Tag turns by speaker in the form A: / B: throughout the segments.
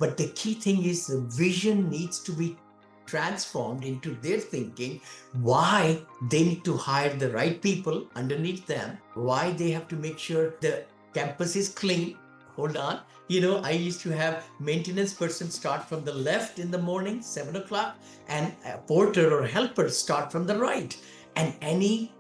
A: But the key thing is the vision needs to be transformed into their thinking, why they need to hire the right people underneath them, why they have to make sure the campus is clean. Hold on. I used to have maintenance person start from the left in the morning, 7 o'clock, and a porter or helper start from the right. And any,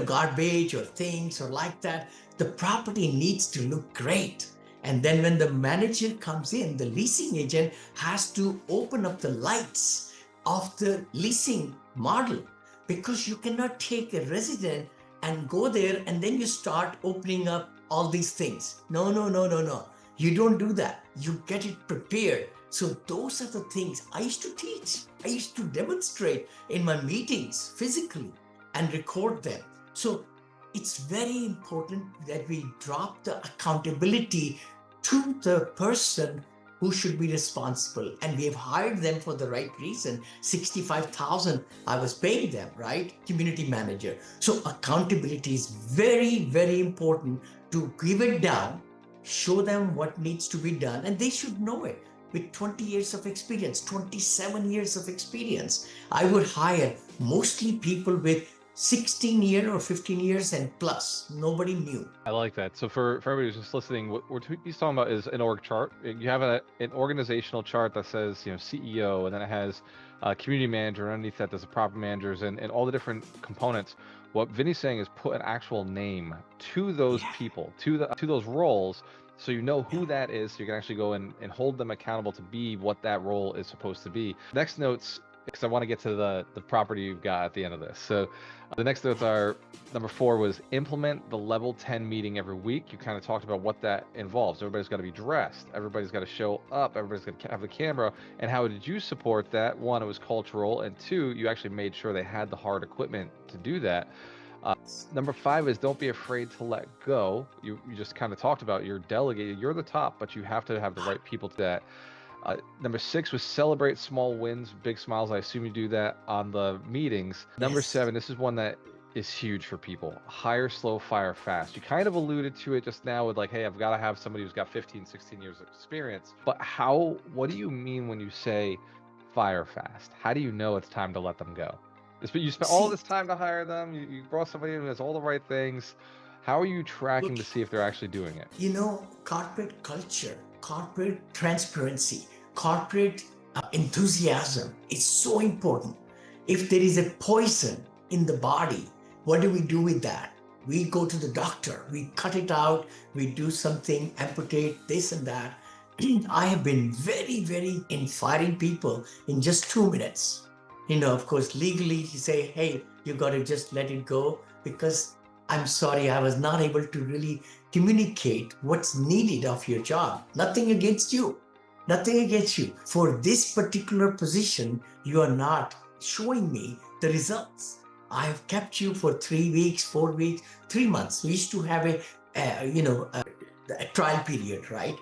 A: garbage or things or like that, the property needs to look great. And then when the manager comes in, the leasing agent has to open up the lights of the leasing model, because you cannot take a resident and go there and then you start opening up all these things. No, no, no, no, no. You don't do that. You get it prepared. So those are the things I used to teach. I used to demonstrate in my meetings physically and record them. So it's very important that we drop the accountability to the person who should be responsible. And we have hired them for the right reason. 65,000 I was paying them, right? Community manager. So accountability is very, very important to give it down, show them what needs to be done, and they should know it. With 20 years of experience, 27 years of experience, I would hire mostly people with 16 years or 15 years and plus. Nobody new.
B: I like that. So for everybody who's just listening, what he's talking about is an org chart. You have an organizational chart that says, CEO, and then it has a community manager, and underneath that there's the property managers and all the different components. What Vinney's saying is put an actual name to those people, to those roles, so you know who that is, so you can actually go and hold them accountable to be what that role is supposed to be. Next notes, because I want to get to the property you've got at the end of this. So the next notes are, number 4 was implement the level 10 meeting every week. You kind of talked about what that involves. Everybody's got to be dressed. Everybody's got to show up. Everybody's got to have the camera. And how did you support that? 1, it was cultural. And 2, you actually made sure they had the hard equipment to do that. Number 5 is don't be afraid to let go. You just kind of talked about you're delegated. You're the top, but you have to have the right people to that. Number 6 was celebrate small wins, big smiles. I assume you do that on the meetings. Number 7, this is one that is huge for people. Hire slow, fire fast. You kind of alluded to it just now with like, hey, I've got to have somebody who's got 15, 16 years of experience. But what do you mean when you say fire fast? How do you know it's time to let them go? You spent all this time to hire them. You brought somebody in who has all the right things. How are you tracking to see if they're actually doing it?
A: Corporate culture, corporate transparency, corporate enthusiasm is so important. If there is a poison in the body, what do we do with that? We go to the doctor, we cut it out, we do something, amputate this and that. I have been very, very in firing people in just 2 minutes. Of course, legally, you say, hey, you got to just let it go, because I'm sorry, I was not able to really communicate what's needed of your job. Nothing against you. Nothing against you. For this particular position, you are not showing me the results. I have kept you for 3 weeks, 4 weeks, 3 months. We used to have a trial period, right?